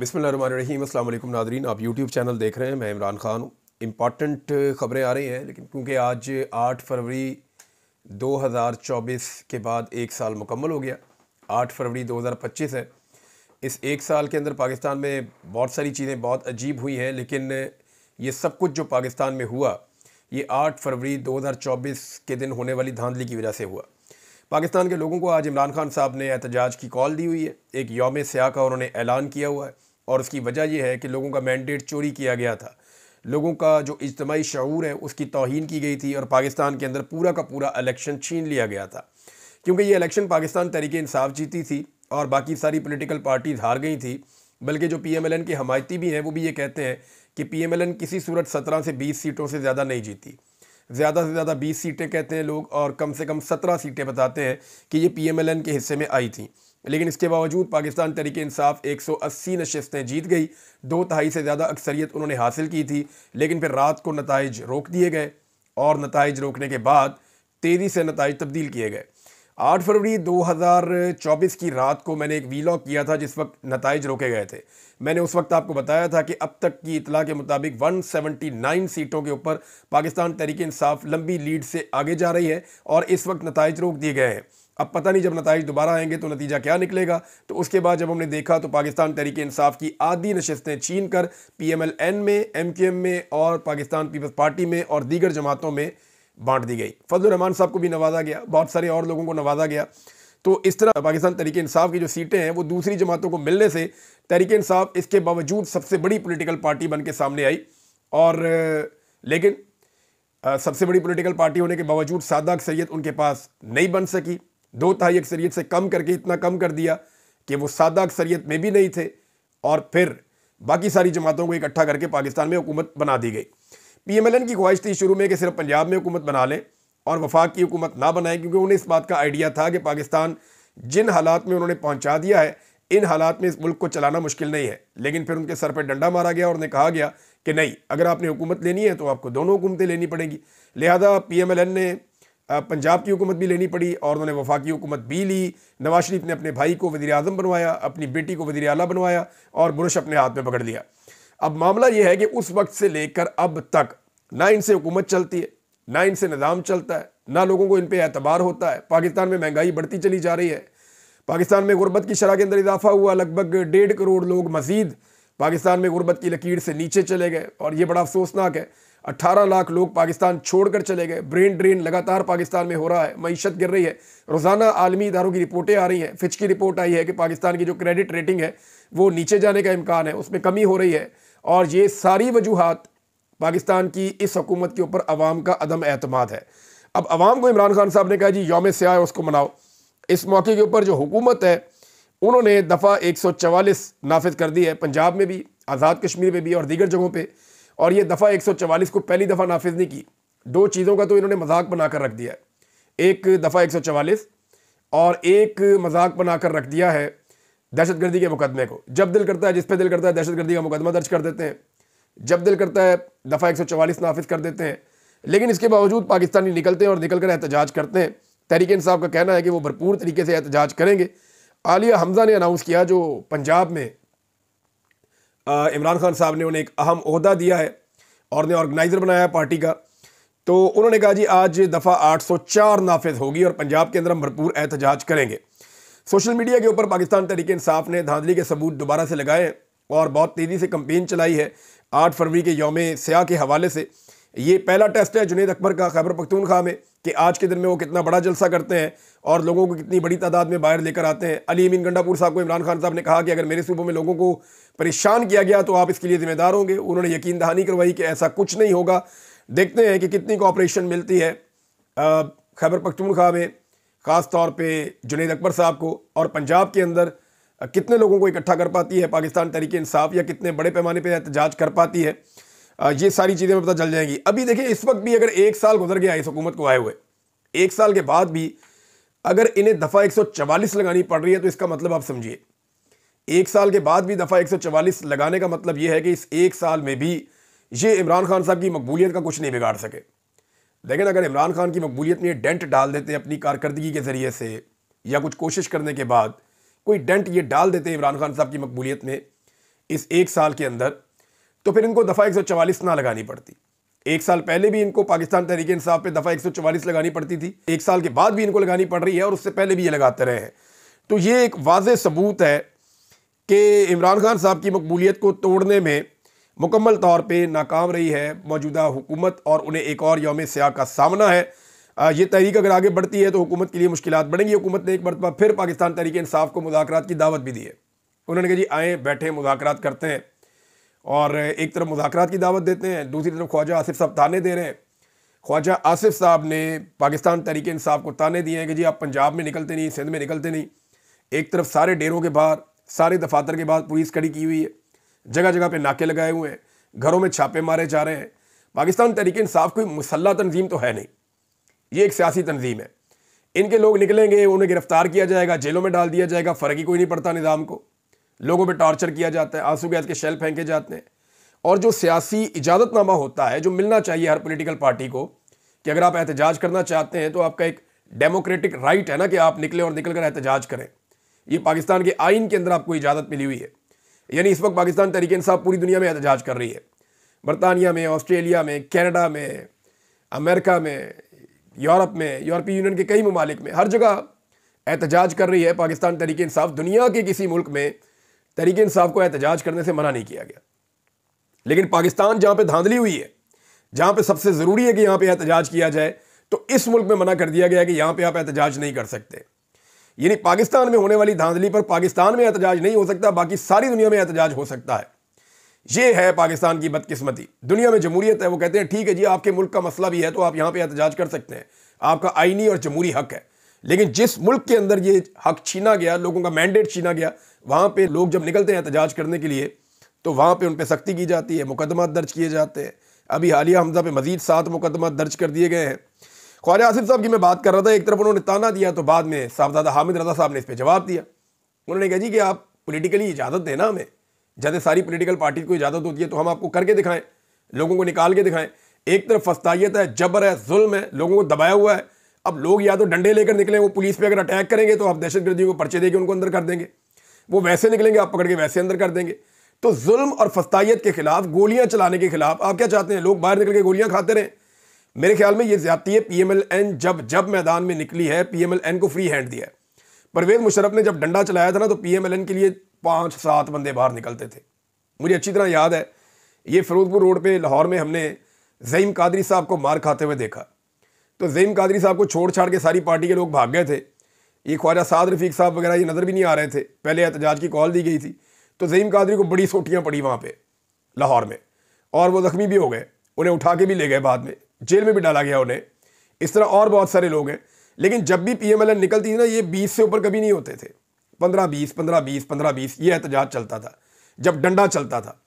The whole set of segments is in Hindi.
बिस्मिल्लाहिर्रहमानिर्रहीम। अस्सलाम वालेकुम नादरीन, आप यूट्यूब चैनल देख रहे हैं। मैं इमरान ख़ान हूँ। इम्पॉर्टेंट ख़बरें आ रही हैं, लेकिन क्योंकि आज 8 फरवरी 2024 के बाद एक साल मुकम्मल हो गया। 8 फरवरी 2025 है। इस एक साल के अंदर पाकिस्तान में बहुत सारी चीज़ें बहुत अजीब हुई हैं, लेकिन ये सब कुछ जो पाकिस्तान में हुआ ये 8 फरवरी 2024 के दिन होने वाली धांधली की वजह से हुआ। पाकिस्तान के लोगों को आज इमरान खान साहब ने एहतजाज की कॉल दी हुई है। एक यौम स्याह का उन्होंने ऐलान किया हुआ है, और उसकी वजह यह है कि लोगों का मैंडेट चोरी किया गया था। लोगों का जो इज्तिमाई शऊर है उसकी तौहीन की गई थी, और पाकिस्तान के अंदर पूरा का पूरा इलेक्शन छीन लिया गया था। क्योंकि ये इलेक्शन पाकिस्तान तहरीक इंसाफ जीती थी और बाकी सारी पॉलिटिकल पार्टीज हार गई थी। बल्कि जो PMLN के हमायती भी हैं वो भी ये कहते हैं कि PMLN किसी सूरत 17 से 20 सीटों से ज़्यादा नहीं जीती। ज़्यादा से ज़्यादा 20 सीटें कहते हैं लोग, और कम से कम 17 सीटें बताते हैं कि ये PMLN के हिस्से में आई थी। लेकिन इसके बावजूद पाकिस्तान तहरीक इंसाफ 180 नशस्तें जीत गई। 2/3 से ज़्यादा अक्सरियत उन्होंने हासिल की थी। लेकिन फिर रात को नताइज रोक दिए गए, और नताइज रोकने के बाद तेज़ी से नताइज तब्दील किए गए। 8 फरवरी 2024 की रात को मैंने एक वीलॉग किया था जिस वक्त नताइज रोके गए थे। मैंने उस वक्त आपको बताया था कि अब तक की इतला के मुताबिक 179 सीटों के ऊपर पाकिस्तान तहरीक इंसाफ लंबी लीड से आगे जा रही है, और इस वक्त नताइज रोक दिए गए हैं। अब पता नहीं जब नताइज दोबारा आएंगे तो नतीजा क्या निकलेगा। तो उसके बाद जब हमने देखा तो पाकिस्तान तहरीक इंसाफ की आधी नशस्तें छीन कर PMLN में, MQM में और पाकिस्तान पीपल्स पार्टी में और दीगर जमातों में बांट दी गई। फजलुर रहमान साहब को भी नवाजा गया, बहुत सारे और लोगों को नवाजा गया। तो इस तरह पाकिस्तान तहरीक इंसाफ की जो सीटें हैं वो दूसरी जमातों को मिलने से तहरीक इंसाफ इसके बावजूद सबसे बड़ी पॉलिटिकल पार्टी बन के सामने आई। और लेकिन सबसे बड़ी पॉलिटिकल पार्टी होने के बावजूद सादा अक्सरियत उनके पास नहीं बन सकी। 2/3 अक्सरियत से कम करके इतना कम कर दिया कि वो सादा अक्सरियत में भी नहीं थे, और फिर बाकी सारी जमातों को इकट्ठा करके पाकिस्तान में हुकूमत बना दी गई। PMLN की ख्वाहिश थी शुरू में कि सिर्फ पंजाब में हुकूमत बना लें और वफाक की हुकूमत ना बनाएं, क्योंकि उन्हें इस बात का आइडिया था कि पाकिस्तान जिन हालात में उन्होंने पहुंचा दिया है, इन हालात में इस मुल्क को चलाना मुश्किल नहीं है। लेकिन फिर उनके सर पर डंडा मारा गया और उन्हें कहा गया कि नहीं, अगर आपने हुकूमत लेनी है तो आपको दोनों हुकूमतें लेनी पड़ेंगी। लिहाजा PMLN ने पंजाब की हुकूमत भी लेनी पड़ी, और उन्होंने वफाकी हुकूमत भी ली। नवाज शरीफ ने अपने भाई को वज़ीर आज़म बनवाया, अपनी बेटी को वज़ीर आला बनवाया, और बुरश अपने हाथ में पकड़ लिया। अब मामला यह है कि उस वक्त से लेकर अब तक ना इनसे हुकूमत चलती है, ना इनसे निज़ाम चलता है, ना लोगों को इन पर एतबार होता है। पाकिस्तान में महंगाई बढ़ती चली जा रही है। पाकिस्तान में गुर्बत की शरह के अंदर इजाफा हुआ। लगभग 1.5 करोड़ लोग मजीद पाकिस्तान में गुर्बत की लकीर से नीचे चले गए, और ये बड़ा अफसोसनाक है। 18 लाख लोग पाकिस्तान छोड़कर चले गए। ब्रेन ड्रेन लगातार पाकिस्तान में हो रहा है, मईशत गिर रही है। रोज़ाना आलमी इदारों की रिपोर्टें आ रही हैं। फिच की रिपोर्ट आई है कि पाकिस्तान की जो क्रेडिट रेटिंग है वो नीचे जाने का इम्कान है, उसमें कमी हो रही है। और ये सारी वजूहात पाकिस्तान की इस हुकूमत के ऊपर अवाम का अदम एतमाद है। अब अवाम को इमरान खान साहब ने कहा जी यौम स्याह है उसको मनाओ। इस मौके के ऊपर जो हुकूमत है उन्होंने दफ़ा 144 नाफिज कर दी है, पंजाब में भी, आज़ाद कश्मीर में भी और दीगर जगहों पे। और ये दफ़ा 144 को पहली दफ़ा नाफिज नहीं की। दो चीज़ों का तो इन्होंने मजाक बनाकर रख दिया है। एक दफ़ा 144 और एक मजाक बनाकर रख दिया है दहशतगर्दी के मुकदमे को। जब दिल करता है, जिस पे दिल करता है दहशतगर्दी का मुकदमा दर्ज कर देते हैं, जब दिल करता है दफ़ा 144 नाफिज कर देते हैं। लेकिन इसके बावजूद पाकिस्तानी निकलते हैं और निकल कर एहतजाज करते हैं। तहरीक इंसाफ का कहना है कि वो भरपूर तरीके से एहतजाज करेंगे। आलिया हमजा ने अनाउंस किया, जो पंजाब में इमरान खान साहब ने उन्हें एक अहम ओहदा दिया है और ने ऑर्गेनाइज़र बनाया पार्टी का। तो उन्होंने कहा जी आज दफ़ा 804 नाफिज होगी और पंजाब के अंदर हम भरपूर एहतजाज करेंगे। सोशल मीडिया के ऊपर पाकिस्तान तहरीक इंसाफ ने धांधली के सबूत दोबारा से लगाए हैं और बहुत तेज़ी से कंपेन चलाई है 8 फरवरी के यौम स्याह के हवाले से। ये पहला टेस्ट है जुनैद अकबर का खैबर पख्तूनख्वा में कि आज के दिन में वो कितना बड़ा जलसा करते हैं और लोगों को कितनी बड़ी तादाद में बाहर लेकर आते हैं। अली अमीन गंडापुर साहब को इमरान खान साहब ने कहा कि अगर मेरे सूबों में लोगों को परेशान किया गया तो आप इसके लिए जिम्मेदार होंगे। उन्होंने यकीन दहानी करवाई कि ऐसा कुछ नहीं होगा। देखते हैं कि कितनी कोऑपरेशन मिलती है खैबर पख्तूनख्वा में, ख़ास तौर पर जुनैद अकबर साहब को, और पंजाब के अंदर कितने लोगों को इकट्ठा कर पाती है पाकिस्तान तहरीक इंसाफ, या कितने बड़े पैमाने पर एहतजाज कर पाती है। ये सारी चीज़ें में पता चल जाएंगी। अभी देखिए, इस वक्त भी अगर एक साल गुजर गया इस हुकूमत को आए हुए, एक साल के बाद भी अगर इन्हें दफ़ा 144 लगानी पड़ रही है तो इसका मतलब आप समझिए, एक साल के बाद भी दफ़ा 144 लगाने का मतलब ये है कि इस एक साल में भी ये इमरान खान साहब की मकबूलियत का कुछ नहीं बिगाड़ सके। लेकिन अगर इमरान खान की मकबूलियत में डेंट डाल देते अपनी कारकर्दगी के ज़रिए से, या कुछ कोशिश करने के बाद कोई डेंट ये डाल देते इमरान खान साहब की मकबूलियत में, इस एक साल के अंदर, तो फिर इनको दफ़ा 144 ना लगानी पड़ती। एक साल पहले भी इनको पाकिस्तान तहरीक इंसाफ पे दफ़ा 144 लगानी पड़ती थी, एक साल के बाद भी इनको लगानी पड़ रही है और उससे पहले भी ये लगाते रहे हैं। तो ये एक वाज़ेह सबूत है कि इमरान खान साहब की मकबूलियत को तोड़ने में मुकम्मल तौर पे नाकाम रही है मौजूदा हुकूमत और उन्हें एक और यौम स्याह का सामना है। ये तहरीक अगर आगे बढ़ती है तो हुकूमत के लिए मुश्किलात बढ़ेंगी। हुकूमत ने एक मरतबा फिर पाकिस्तान तहरीक इंसाफ को मुज़ाकरात की दावत भी दी है। उन्होंने कहा जी आएँ, बैठे, मुज़ाकरात करते हैं। और एक तरफ मुज़ाकरात की दावत देते हैं, दूसरी तरफ ख्वाजा आसिफ साहब ताने दे रहे हैं। ख्वाजा आसिफ साहब ने पाकिस्तान तहरीक इंसाफ को ताने दिए हैं कि जी आप पंजाब में निकलते नहीं, सिंध में निकलते नहीं। एक तरफ सारे डेरों के बाहर, सारे दफातर के बाहर पुलिस खड़ी की हुई है, जगह जगह पे नाके लगाए हुए हैं, घरों में छापे मारे जा रहे हैं। पाकिस्तान तहरीक इंसाफ कोई मुसल्लह तंजीम तो है नहीं, ये एक सियासी तंजीम है। इनके लोग निकलेंगे, उन्हें गिरफ्तार किया जाएगा, जेलों में डाल दिया जाएगा, फ़र्क ही कोई नहीं पड़ता निज़ाम को। लोगों पे टॉर्चर किया जाता है, आंसू गैस के शेल फेंके जाते हैं। और जो सियासी इजाज़तनामा होता है, जो मिलना चाहिए हर पॉलिटिकल पार्टी को कि अगर आप एहतजाज करना चाहते हैं तो आपका एक डेमोक्रेटिक राइट है ना कि आप निकले और निकल कर एहतजाज करें, ये पाकिस्तान के आइन के अंदर आपको इजाज़त मिली हुई है। यानी इस वक्त पाकिस्तान तहरीक इंसाफ पूरी दुनिया में एहतजाज कर रही है, बरतानिया में, ऑस्ट्रेलिया में, कनाडा में, अमेरिका में, यूरोप में, यूरोपीय यूनियन के कई ममालिक में, हर जगह एहतजाज कर रही है पाकिस्तान तहरीक इंसाफ। दुनिया के किसी मुल्क में तहरीक इंसाफ को एहतजाज करने से मना नहीं किया गया, लेकिन पाकिस्तान जहाँ पे धांधली हुई है, जहाँ पे सबसे ज़रूरी है कि यहाँ पे एहतजाज किया जाए, तो इस मुल्क में मना कर दिया गया कि यहाँ पे आप एहतजाज नहीं कर सकते। यानी पाकिस्तान में होने वाली धांधली पर पाकिस्तान में एहतजाज नहीं हो सकता, बाकी सारी दुनिया में एहतजाज हो सकता है। ये है पाकिस्तान की बदकिस्मती। दुनिया में जमहूरियत है, वो कहते हैं ठीक है जी आपके मुल्क का मसला भी है तो आप यहाँ पे एहतजाज कर सकते हैं, आपका आईनी और जमहूरी हक है। लेकिन जिस मुल्क के अंदर ये हक छीना गया, लोगों का मैंडेट छीना गया, वहाँ पे लोग जब निकलते हैं एहतजाज करने के लिए तो वहाँ पे उन पर सख्ती की जाती है, मुकदमा दर्ज किए जाते हैं। अभी हालिया हमजा पे मजीद 7 मुकदमा दर्ज कर दिए गए हैं। ख्वाजा आसिफ साहब की मैं बात कर रहा था, एक तरफ उन्होंने ताना दिया तो बाद में साहबजादा हामिद रज़ा साहब ने इस पर जवाब दिया। उन्होंने कहा जी कि आप पॉलिटिकली इजाज़त देना हमें, जैसे सारी पॉलिटिकल पार्टी को इजाज़त होती है तो हम आपको करके दिखाएं, लोगों को निकाल के दिखाएं। एक तरफ फस्तायत है, जबर है, जुल्म है, लोगों को दबाया हुआ है। अब लोग या तो डंडे लेकर निकलें, वो पुलिस पे अगर अटैक करेंगे तो आप दहशतगर्दियों को पर्चे देके उनको अंदर कर देंगे, वो वैसे निकलेंगे आप पकड़ के वैसे अंदर कर देंगे। तो जुल्म और फस्तायत के खिलाफ, गोलियां चलाने के खिलाफ आप क्या चाहते हैं? लोग बाहर निकल के गोलियां खाते रहें? मेरे ख्याल में ये ज्यादती है। पीएमएलएन जब मैदान में निकली है, पीएमएलएन को फ्री हैंड दिया है। परवेज मुशर्रफ ने जब डंडा चलाया था ना तो पीएमएलएन के लिए 5-7 बंदे बाहर निकलते थे। मुझे अच्छी तरह याद है, ये फिरोजपुर रोड पे लाहौर में हमने ज़ईम कादरी साहब को मार खाते हुए देखा। तो ज़ईम कादरी साहब को छोड़ छाड़ के सारी पार्टी के लोग भाग गए थे। ये ख्वाजा साद रफ़ीक साहब वगैरह ये नज़र भी नहीं आ रहे थे। पहले एहतजाज की कॉल दी गई थी तो ज़ईम कादरी को बड़ी सोटियाँ पड़ी वहाँ पे लाहौर में, और वो ज़ख्मी भी हो गए। उन्हें उठा के भी ले गए, बाद में जेल में भी डाला गया उन्हें। इस तरह और बहुत सारे लोग हैं। लेकिन जब भी पीएमएलएन निकलती थी ना, ये 20 से ऊपर कभी नहीं होते थे। 15-20, 15-20, 15-20 ये एहतजाज चलता था जब डंडा चलता था।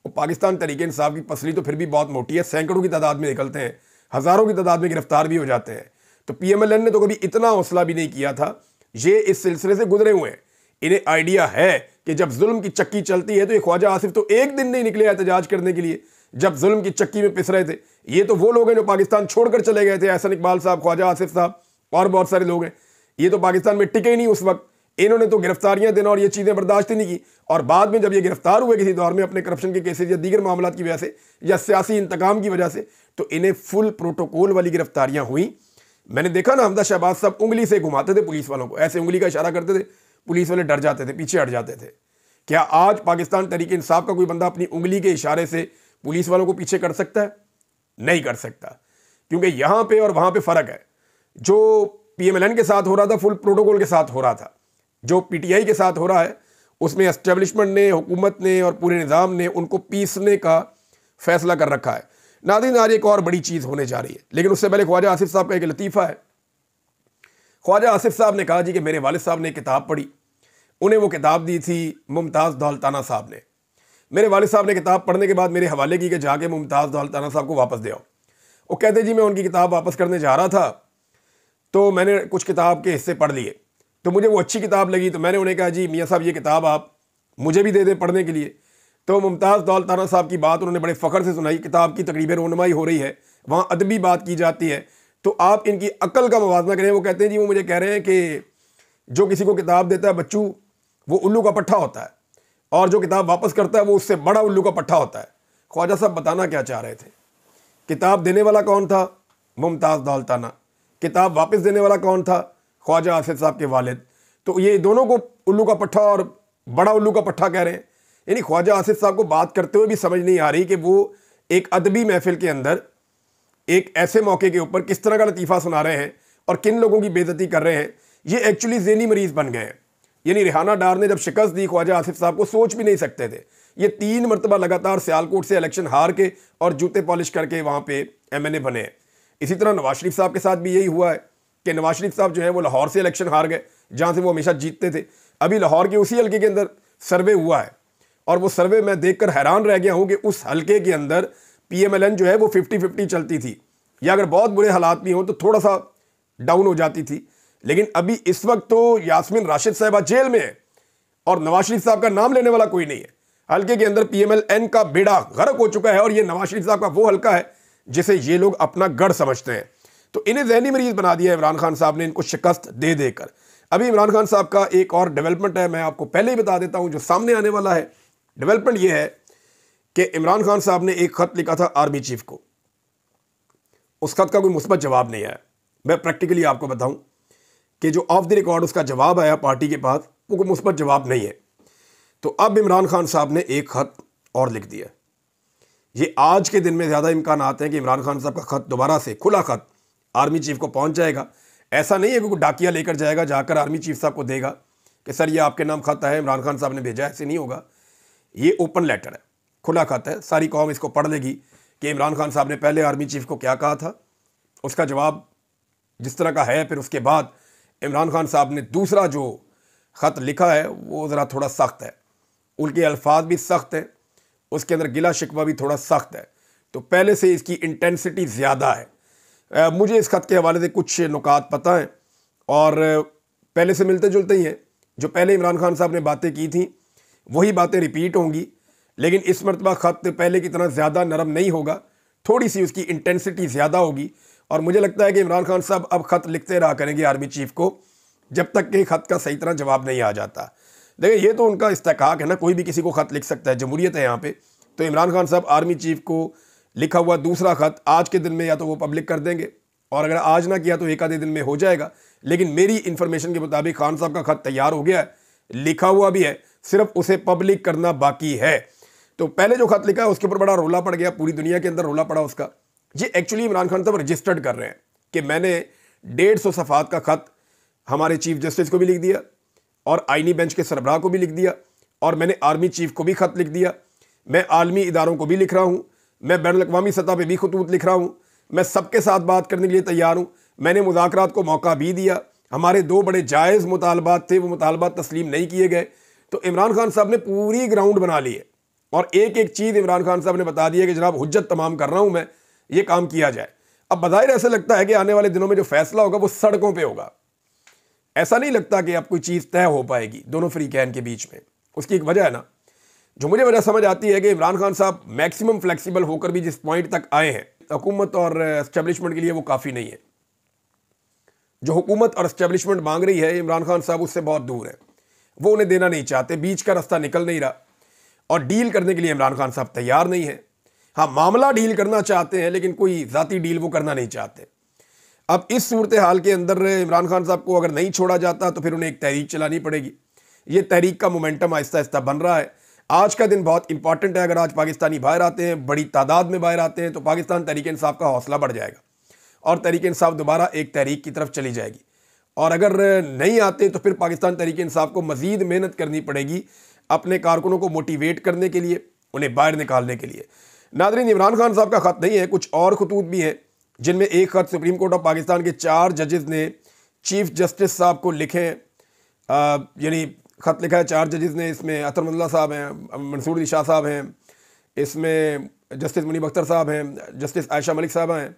वो पाकिस्तान तहरीक इंसाफ की पसली तो फिर भी बहुत मोटी है, सैकड़ों की तादाद में निकलते हैं, हज़ारों की तादाद में गिरफ्तार भी हो जाते हैं। तो पीएमएलएन ने तो कभी इतना हौसला भी नहीं किया था। ये इस सिलसिले से गुजरे हुए हैं। इन्हें आइडिया है कि जब जुल्म की चक्की चलती है तो ये ख्वाजा आसिफ तो एक दिन नहीं निकले एहतजाज करने के लिए जब जुल्म की चक्की में पिस रहे थे। ये तो वो लोग हैं जो पाकिस्तान छोड़कर चले गए थे, एहसन इकबाल साहब, ख्वाजा आसिफ साहब और बहुत सारे लोग हैं। ये तो पाकिस्तान में टिके ही नहीं उस वक्त। इन्होंने तो गिरफ्तारियां देना और ये चीज़ें बर्दाश्त ही नहीं की। और बाद में जब ये गिरफ्तार हुए किसी दौर में अपने करप्शन के केसेज या दीगर मामलों की वजह से या सियासी इंतकाम की वजह से, तो इन्हें फुल प्रोटोकॉल वाली गिरफ्तारियां हुई। मैंने देखा ना, हमजा शहबाज साहब उंगली से घुमाते थे पुलिस वालों को, ऐसे उंगली का इशारा करते थे, पुलिस वाले डर जाते थे, पीछे हट जाते थे। क्या आज पाकिस्तान तहरीक इंसाफ का कोई बंदा अपनी उंगली के इशारे से पुलिस वालों को पीछे कर सकता है? नहीं कर सकता, क्योंकि यहां पे और वहां पे फर्क है। जो पीएमएलएन के साथ हो रहा था फुल प्रोटोकॉल के साथ हो रहा था, जो पीटीआई के साथ हो रहा है उसमें एस्टेब्लिशमेंट ने, हुकूमत ने और पूरे निज़ाम ने उनको पीसने का फैसला कर रखा है। नाज़रीन, आज एक और बड़ी चीज़ होने जा रही है, लेकिन उससे पहले ख्वाजा आसिफ साहब का एक लतीफ़ा है। ख्वाजा आसिफ साहब ने कहा जी कि मेरे वालिद साहब ने किताब पढ़ी, उन्हें वो किताब दी थी मुमताज़ दौलताना साहब ने। मेरे वालिद साहब ने किताब पढ़ने के बाद मेरे हवाले की कि जाके मुमताज़ दौलताना साहब को वापस दे आओ। वो कहते जी मैं उनकी किताब वापस करने जा रहा था तो मैंने कुछ किताब के हिस्से पढ़ लिए, तो मुझे वो अच्छी किताब लगी, तो मैंने उन्हें कहा जी मियाँ साहब ये किताब आप मुझे भी दे दें पढ़ने के लिए। तो मुमताज़ दौलताना साहब की बात उन्होंने बड़े फ़ख्र से सुनाई। किताब की तकरीबन रोनुमाई हो रही है, वहाँ अदबी बात की जाती है, तो आप इनकी अक्ल का मवाजना करें। वो कहते हैं जी वो मुझे कह रहे हैं कि जो किसी को किताब देता है बच्चू, वो उल्लू का पट्ठा होता है, और जो किताब वापस करता है वो उससे बड़ा उल्लू का पट्टा होता है। ख्वाजा साहब बताना क्या चाह रहे थे? किताब देने वाला कौन था? मुमताज़ दौलताना। किताब वापस देने वाला कौन था? ख्वाजा आसिफ साहब के वालिद। तो ये दोनों को उल्लू का पट्टा और बड़ा उल्लू का पट्टा कह रहे हैं। यानी ख्वाजा आसिफ साहब को बात करते हुए भी समझ नहीं आ रही कि वो एक अदबी महफिल के अंदर एक ऐसे मौके के ऊपर किस तरह का लतीफ़ा सुना रहे हैं और किन लोगों की बेइज्जती कर रहे हैं। ये एक्चुअली ज़हनी मरीज़ बन गए हैं। यानी रिहाना डार ने जब शिकस्त दी ख्वाजा आसिफ साहब को, सोच भी नहीं सकते थे। ये 3 मरतबा लगातार सियालकोट से इलेक्शन हार के और जूते पॉलिश करके वहाँ पे MNA बने हैं। इसी तरह नवाज शरीफ साहब के साथ भी यही हुआ है कि नवाज शरीफ साहब जो है वो लाहौर से इलेक्शन हार गए, जहाँ से वो हमेशा जीतते थे। अभी लाहौर के उसी हल्के के अंदर सर्वे हुआ है और वो सर्वे मैं देखकर हैरान रह गया हूँ कि उस हल्के के अंदर PMLN जो है वो 50-50 चलती थी, या अगर बहुत बुरे हालात भी हों तो थोड़ा सा डाउन हो जाती थी। लेकिन अभी इस वक्त तो यास्मीन राशिद साहबा जेल में है और नवाज शरीफ साहब का नाम लेने वाला कोई नहीं है। हल्के के अंदर PMLN का बेड़ा गर्क हो चुका है और ये नवाज शरीफ साहब का वो हल्का है जिसे ये लोग अपना गढ़ समझते हैं। तो इन्हें ज़हनी मरीज बना दिया इमरान खान साहब ने, इनको शिकस्त दे देकर। अभी इमरान खान साहब का एक और डेवलपमेंट है, मैं आपको पहले ही बता देता हूं जो सामने आने वाला है। डेवलपमेंट ये है कि इमरान खान साहब ने एक खत लिखा था आर्मी चीफ को, उस खत का कोई मुस्बत जवाब नहीं आया। मैं प्रैक्टिकली आपको बताऊं कि जो ऑफ द रिकॉर्ड उसका जवाब आया पार्टी के पास, वो कोई मुस्बत जवाब नहीं है। तो अब इमरान खान साहब ने एक खत और लिख दिया। ये आज के दिन में ज़्यादा इम्कान आते हैं कि इमरान खान साहब का खत दोबारा से खुला खत आर्मी चीफ को पहुंच जाएगा। ऐसा नहीं है कि कोई डाकिया लेकर जाएगा, जाकर आर्मी चीफ साहब को देगा कि सर ये आपके नाम खत है, इमरान खान साहब ने भेजा है। ऐसे नहीं होगा। ये ओपन लेटर है, खुला खत है, सारी कौम इसको पढ़ लेगी कि इमरान खान साहब ने पहले आर्मी चीफ को क्या कहा था, उसका जवाब जिस तरह का है। फिर उसके बाद इमरान खान साहब ने दूसरा जो ख़त लिखा है वो ज़रा थोड़ा सख्त है, उनके अल्फाज भी सख्त हैं, उसके अंदर गिला शिकवा भी थोड़ा सख्त है। तो पहले से इसकी इंटेंसिटी ज़्यादा है। मुझे इस ख़त के हवाले से कुछ नुकात पता हैं और पहले से मिलते जुलते ही हैं। जो पहले इमरान खान साहब ने बातें की थी वही बातें रिपीट होंगी, लेकिन इस मरतबा ख़त पहले की तरह ज़्यादा नरम नहीं होगा, थोड़ी सी उसकी इंटेंसिटी ज़्यादा होगी। और मुझे लगता है कि इमरान खान साहब अब ख़त लिखते रहा करेंगे आर्मी चीफ को जब तक कि ख़त का सही तरह जवाब नहीं आ जाता। देखिए ये तो उनका इस्तेकाक है ना, कोई भी किसी को ख़त लिख सकता है, जमहूरियत है यहाँ पे। तो इमरान खान साहब आर्मी चीफ को लिखा हुआ दूसरा ख़त आज के दिन में या तो वो पब्लिक कर देंगे, और अगर आज ना किया तो एक आधे दिन में हो जाएगा। लेकिन मेरी इन्फॉर्मेशन के मुताबिक खान साहब का ख़त तैयार हो गया है, लिखा हुआ भी है, सिर्फ उसे पब्लिक करना बाकी है। तो पहले जो ख़त लिखा है उसके ऊपर बड़ा रोला पड़ गया, पूरी दुनिया के अंदर रोला पड़ा उसका। ये एक्चुअली इमरान खान साहब रजिस्टर्ड कर रहे हैं कि मैंने 150 सफ़ात का ख़त हमारे चीफ जस्टिस को भी लिख दिया और आईनी बेंच के सरबराह को भी लिख दिया, और मैंने आर्मी चीफ को भी ख़त लिख दिया। मैं आलमी इदारों को भी लिख रहा हूँ, मैं बैनुल अक़वामी सतह पर भी खतूत लिख रहा हूँ, मैं सबके साथ बात करने के लिए तैयार हूँ। मैंने मुज़ाकरात को मौका भी दिया, हमारे 2 बड़े जायज़ मुतालबात थे, वो मुतालबात तस्लीम नहीं किए गए। तो इमरान खान साहब ने पूरी ग्राउंड बना ली है और एक एक चीज़ इमरान खान साहब ने बता दी है कि जनाब हुज्जत तमाम कर रहा हूँ मैं, ये काम किया जाए। अब बज़ाहिर ऐसा लगता है कि आने वाले दिनों में जो फैसला होगा वो सड़कों पे होगा। ऐसा नहीं लगता कि अब कोई चीज़ तय हो पाएगी दोनों फ्रीकैन के बीच में। उसकी एक वजह है ना, जो मुझे वजह समझ आती है कि इमरान खान साहब मैक्सिमम फ्लेक्सिबल होकर भी जिस पॉइंट तक आए हैं हुकूमत और एस्टेब्लिशमेंट के लिए, वो काफ़ी नहीं है। जो हुकूमत और एस्टेब्लिशमेंट मांग रही है इमरान खान साहब उससे बहुत दूर है, वो उन्हें देना नहीं चाहते, बीच का रास्ता निकल नहीं रहा, और डील करने के लिए इमरान खान साहब तैयार नहीं है। हाँ, मामला डील करना चाहते हैं लेकिन कोई ज़ाती डील वो करना नहीं चाहते। अब इस सूरत हाल के अंदर इमरान खान साहब को अगर नहीं छोड़ा जाता तो फिर उन्हें एक तहरीक चलानी पड़ेगी। ये तहरीक का मोमेंटम आहिस्ता आहिस्ता बन रहा है। आज का दिन बहुत इंपॉर्टेंट है। अगर आज पाकिस्तानी बाहर आते हैं, बड़ी तादाद में बाहर आते हैं, तो पाकिस्तान तहरीक इंसाफ का हौसला बढ़ जाएगा और तहरीक इंसाफ दोबारा एक तहरीक की तरफ चली जाएगी। और अगर नहीं आते तो फिर पाकिस्तान तहरीक इंसाफ को मज़ीद मेहनत करनी पड़ेगी अपने कारकुनों को मोटिवेट करने के लिए, उन्हें बाहर निकालने के लिए। नाज़रीन, इमरान खान साहब का ख़त नहीं है, कुछ और खतूत भी हैं, जिनमें एक ख़त सुप्रीम कोर्ट ऑफ पाकिस्तान के 4 जजेस ने चीफ जस्टिस साहब को लिखे, यानी ख़त लिखा है 4 जजेस ने। इसमें अतर मंदला साहब हैं, मंसूर अली शाह साहब हैं, इसमें जस्टिस मुनीब अख्तर साहब हैं, जस्टिस आयशा मलिक साहब हैं।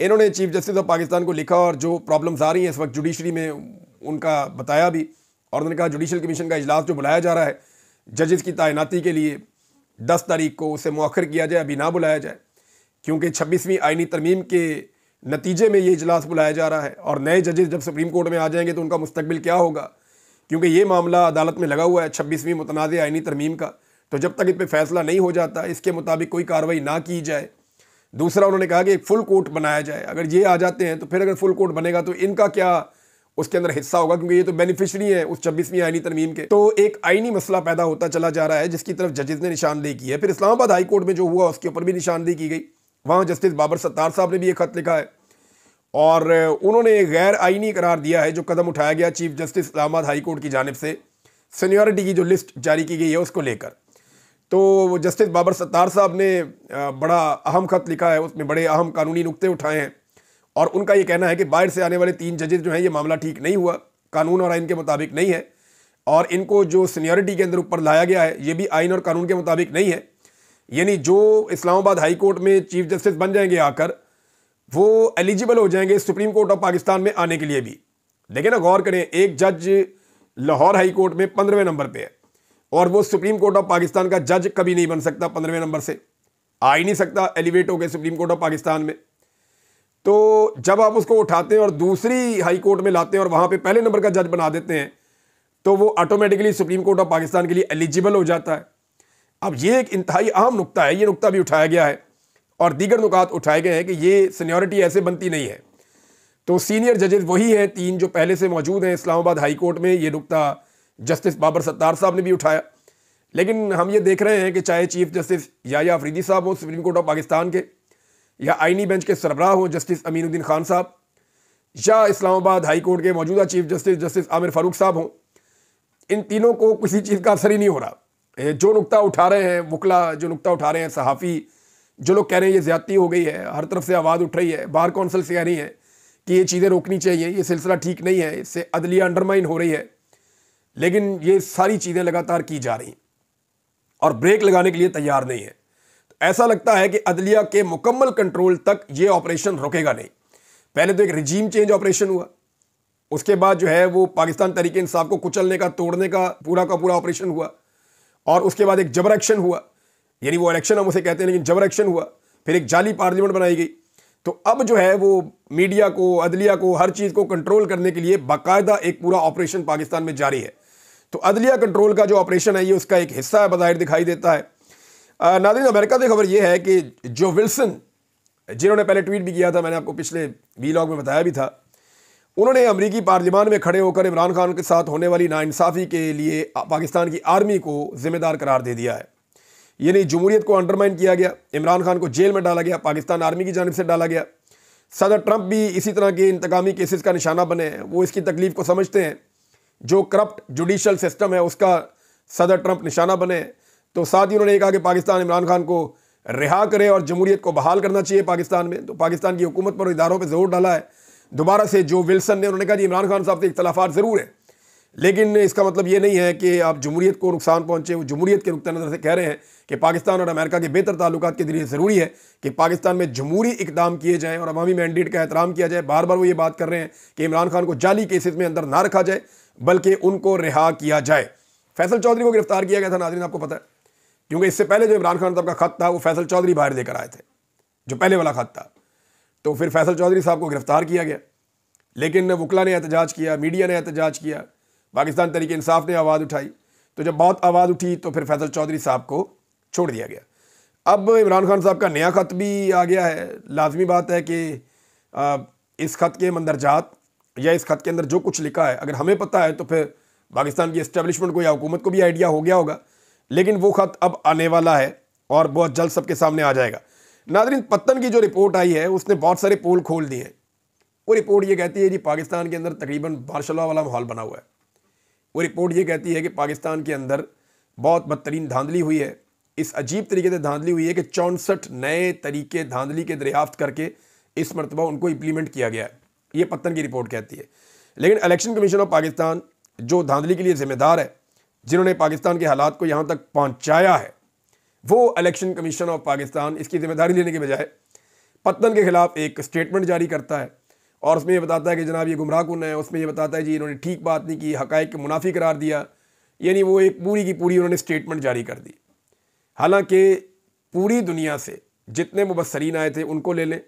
इन्होंने चीफ जस्टिस ऑफ पाकिस्तान को लिखा और जो प्रॉब्लम्स आ रही हैं इस वक्त जुडिशरी में उनका बताया भी, और उन्होंने कहा जुडिशल कमीशन का इजलास जो बुलाया जा रहा है जजेस की तैनाती के लिए 10 तारीख को, उसे मौखर किया जाए, अभी ना बुलाया जाए, क्योंकि 26वीं आईनी तरमीम के नतीजे में ये इजलास बुलाया जा रहा है। और नए जजेस जब सुप्रीम कोर्ट में आ जाएंगे तो उनका मुस्तकबिल क्या होगा, क्योंकि ये मामला अदालत में लगा हुआ है 26वीं मुतनाज़ आइनी तरमीम का। तो जब तक इस पर फैसला नहीं हो जाता, इसके मुताबिक कोई कार्रवाई ना की जाए। दूसरा उन्होंने कहा कि एक फुल कोर्ट बनाया जाए। अगर ये आ जाते हैं तो फिर अगर फुल कोर्ट बनेगा तो इनका क्या उसके अंदर हिस्सा होगा, क्योंकि ये तो बेनिफिशरी है उस 26वीं आइनी तरमीम के। तो एक आइनी मसला पैदा होता चला जा रहा है जिसकी तरफ जजेस ने निशानदेही की है। फिर इस्लामाबाद हाई कोर्ट में जो हुआ उसके ऊपर भी निशानदेही की गई। वहाँ जस्टिस बाबर सत्तार साहब ने भी एक खत लिखा है और उन्होंने गैर आइनी करार दिया है जो कदम उठाया गया chief justice Islamabad high court की जानिब से सीनियरिटी की जो लिस्ट जारी की गई है उसको लेकर। तो जस्टिस बाबर सत्तार साहब ने बड़ा अहम खत लिखा है, उसमें बड़े अहम कानूनी नुक्ते उठाए हैं और उनका ये कहना है कि बाहर से आने वाले 3 जजेस जो हैं ये मामला ठीक नहीं हुआ, कानून और आइन के मुताबिक नहीं है और इनको जो सीनियरिटी के अंदर ऊपर लाया गया है ये भी आइन और कानून के मुताबिक नहीं है। यानी जो इस्लामाबाद हाई कोर्ट में चीफ जस्टिस बन जाएंगे आकर, वो एलिजिबल हो जाएंगे सुप्रीम कोर्ट ऑफ पाकिस्तान में आने के लिए भी। देखिए ना, गौर करें, एक जज लाहौर हाई कोर्ट में 15वें नंबर पे है और वो सुप्रीम कोर्ट ऑफ पाकिस्तान का जज कभी नहीं बन सकता 15वें नंबर से, आ ही नहीं सकता एलिवेट हो गए सुप्रीम कोर्ट ऑफ पाकिस्तान में। तो जब आप उसको उठाते हैं और दूसरी हाई कोर्ट में लाते हैं और वहाँ पे पहले नंबर का जज बना देते हैं तो वो automatically supreme court of Pakistan के लिए एलिजिबल हो जाता है। अब ये एक इंतहाई अहम नुक्ता है, ये नुक्ता भी उठाया गया है और दीगर नुकात उठाए गए हैं कि ये सीनियरिटी ऐसे बनती नहीं है। तो सीनियर जजेस वही हैं 3 जो पहले से मौजूद हैं इस्लामाबाद हाई कोर्ट में। ये नुक्ता जस्टिस बाबर सत्तार साहब ने भी उठाया। लेकिन हम ये देख रहे हैं कि चाहे चीफ जस्टिस याया अफरीदी साहब हो सुप्रीम कोर्ट ऑफ पाकिस्तान के, या आइनी बेंच के सरबराह हो जस्टिस अमीनुद्दीन खान साहब, या इस्लामाबाद हाई कोर्ट के मौजूदा chief justice justice Aamir Farooq साहब हों, इन तीनों को किसी चीज़ का असर ही नहीं हो रहा। जो नुक्ता उठा रहे हैं वकला, जो नुक्ता उठा रहे हैं सहाफ़ी, जो लोग कह रहे हैं ये ज़्यादती हो गई है, हर तरफ से आवाज़ उठ रही है, बार कौंसिल से कह रही है कि ये चीज़ें रोकनी चाहिए, ये सिलसिला ठीक नहीं है, इससे अदलिया अंडरमाइन हो रही है। लेकिन ये सारी चीज़ें लगातार की जा रही और ब्रेक लगाने के लिए तैयार नहीं है। तो ऐसा लगता है कि अदलिया के मुकम्मल कंट्रोल तक ये ऑपरेशन रुकेगा नहीं। पहले तो एक रिजीम चेंज ऑपरेशन हुआ, उसके बाद जो है वो पाकिस्तान तहरीक इंसाफ को कुचलने का, तोड़ने का पूरा ऑपरेशन हुआ और उसके बाद एक जबर एक्शन हुआ, यानी वो इलेक्शन हम उसे कहते हैं लेकिन जबर एक्शन हुआ। फिर एक जाली पार्लियामेंट बनाई गई। तो अब जो है वो मीडिया को, अदलिया को, हर चीज़ को कंट्रोल करने के लिए बाकायदा एक पूरा ऑपरेशन पाकिस्तान में जारी है। तो अदलिया कंट्रोल का जो ऑपरेशन है ये उसका एक हिस्सा है, बज़ाहिर दिखाई देता है। नाज़रीन, अमेरिका से खबर ये है कि जो विल्सन, जिन्होंने पहले ट्वीट भी किया था, मैंने आपको पिछले वीलॉग में बताया भी था, उन्होंने अमरीकी पार्लियामान में खड़े होकर इमरान खान के साथ होने वाली नाइंसाफ़ी के लिए पाकिस्तान की आर्मी को जिम्मेदार करार दे दिया है। यानी जमहूरियत को अंडरमाइन किया गया, इमरान खान को जेल में डाला गया, पाकिस्तान आर्मी की जानिब से डाला गया। सदर ट्रंप भी इसी तरह के इंतकामी केसेस का निशाना बने हैं, वो इसकी तकलीफ को समझते हैं। जो करप्ट जुडिशल सिस्टम है उसका सदर ट्रंप निशाना बने। तो साथ ही उन्होंने कहा कि पाकिस्तान इमरान खान को रिहा करे और जमहूरियत को बहाल करना चाहिए पाकिस्तान में। तो पाकिस्तान की हुकूमत पर इदारों पर जोर डाला है दोबारा से जो विल्सन ने। उन्होंने कहा जी इमरान खान साहब से इख्तलाफात ज़रूर है, लेकिन इसका मतलब ये नहीं है कि आप जमहूरियत को नुकसान पहुँचे। वो जमहूरियत के नुक्ता नज़र से कह रहे हैं कि पाकिस्तान और अमेरिका के बेहतर ताल्लुकात के जरिए ज़रूरी है कि पाकिस्तान में जमहूरी इकदाम किए जाएँ और अवामी मैंडेट का एहतराम किया जाए। बार बार वो ये बात कर रहे हैं कि इमरान खान को जाली केसेस में अंदर ना रखा जाए बल्कि उनको रिहा किया जाए। फैसल चौधरी को गिरफ्तार किया गया था, नाज़रीन आपको पता है, क्योंकि इससे पहले जो इमरान खान साहब का खत था वो फैसल चौधरी बाहर लेकर आए थे, जो पहले वाला खत था। तो फिर फैसल चौधरी साहब को गिरफ्तार किया गया, लेकिन वकला ने एहतजाज किया, मीडिया ने एहतजाज किया, पाकिस्तान तहरीक इंसाफ ने आवाज़ उठाई। तो जब बहुत आवाज़ उठी तो फिर फैसल चौधरी साहब को छोड़ दिया गया। अब इमरान खान साहब का नया ख़त भी आ गया है। लाजमी बात है कि इस ख़त के मंदरजात या इस ख़त के अंदर जो कुछ लिखा है अगर हमें पता है तो फिर पाकिस्तान की इस्टेब्लिशमेंट को या हुकूमत को भी आइडिया हो गया होगा। लेकिन वो ख़त अब आने वाला है और बहुत जल्द सबके सामने आ जाएगा। नाज़रीन, पत्तन की जो रिपोर्ट आई है उसने बहुत सारे पोल खोल दिए हैं। वो रिपोर्ट ये कहती है जी पाकिस्तान के अंदर तकरीबन मार्शल लॉ वाला माहौल बना हुआ है। वो रिपोर्ट ये कहती है कि पाकिस्तान के अंदर बहुत बदतरीन धांधली हुई है। इस अजीब तरीके से धांधली हुई है कि 64 नए तरीके धांधली के दरियाफ्त करके इस मरतबा उनको इम्प्लीमेंट किया गया है। ये पत्तन की रिपोर्ट कहती है। लेकिन इलेक्शन कमीशन ऑफ पाकिस्तान जो धांधली के लिए ज़िम्मेदार है, जिन्होंने पाकिस्तान के हालात को यहाँ तक पहुँचाया है, वो इलेक्शन कमीशन ऑफ पाकिस्तान इसकी ज़िम्मेदारी लेने के बजाय पत्तन के ख़िलाफ़ एक स्टेटमेंट जारी करता है और उसमें ये बताता है कि जनाब ये गुमराहकुन है। उसमें ये बताता है जी इन्होंने ठीक बात नहीं की, हक़ाइक़ के मुनाफी करार दिया। यानी वो एक पूरी की पूरी उन्होंने स्टेटमेंट जारी कर दी। हालांकि पूरी दुनिया से जितने मुबस्सरीन आए थे उनको ले लें,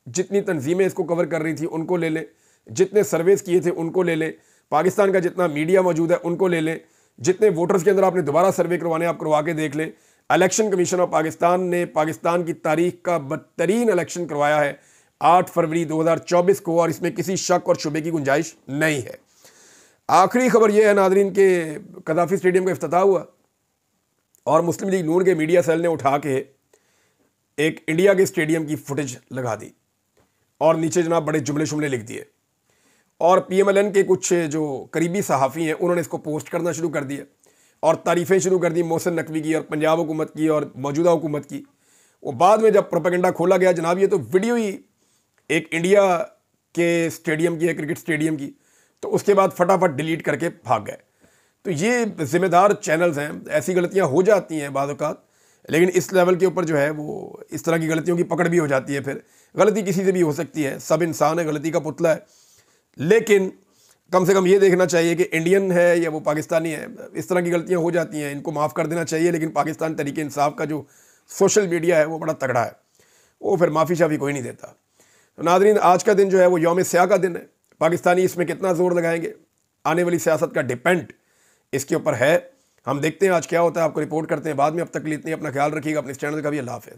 जितनी तंजीमें इसको कवर कर रही थी उनको ले लें, जितने सर्वेस किए थे उनको ले लें, पाकिस्तान का जितना मीडिया मौजूद है उनको ले लें, जितने वोटर्स के अंदर आपने दोबारा सर्वे करवाने आप करवा के देख लें। इलेक्शन कमीशन ऑफ पाकिस्तान ने पाकिस्तान की तारीख का बदतरीन इलेक्शन करवाया है 8 फरवरी 2024 को, और इसमें किसी शक और शुबे की गुंजाइश नहीं है। आखिरी खबर यह है नादरीन के कदाफी स्टेडियम का इफ्तिताह हुआ और मुस्लिम लीग नून के मीडिया सेल ने उठा के एक इंडिया के स्टेडियम की फुटेज लगा दी और नीचे जनाब बड़े जुमले शुमले लिख दिए, और PMLN के कुछ जो करीबी सहाफ़ी हैं उन्होंने इसको पोस्ट करना शुरू कर दिया और तारीफ़ें शुरू कर दी मोहसिन नकवी की और पंजाब हुकूमत की और मौजूदा हुकूमत की। वो बाद में जब प्रोपेगेंडा खोला गया जनाब ये तो वीडियो ही एक इंडिया के स्टेडियम की है, क्रिकेट स्टेडियम की, तो उसके बाद फटाफट डिलीट करके भाग गए। तो ये ज़िम्मेदार चैनल्स हैं, ऐसी गलतियां हो जाती हैं बाद औक़ात, लेकिन इस लेवल के ऊपर जो है वो इस तरह की गलतियों की पकड़ भी हो जाती है। फिर गलती किसी से भी हो सकती है, सब इंसान है, गलती का पुतला है, लेकिन कम से कम ये देखना चाहिए कि इंडियन है या वो पाकिस्तानी है, इस तरह की गलतियां हो जाती हैं, इनको माफ़ कर देना चाहिए। लेकिन पाकिस्तान तहरीक इंसाफ का जो सोशल मीडिया है वो बड़ा तगड़ा है, वो फिर माफ़ी शाफ़ी कोई नहीं देता। तो नादरीन आज का दिन जो है वो यौम स्याह का दिन है। पाकिस्तानी इसमें कितना ज़ोर लगाएंगे आने वाली सियासत का डिपेंड इसके ऊपर है। हम देखते हैं आज क्या होता है, आपको रिपोर्ट करते हैं बाद में। अब तक के लिए इतनी अपना ख्याल रखिएगा, अपने इस चैनल का भी। अल्लाह हाफ़िज़।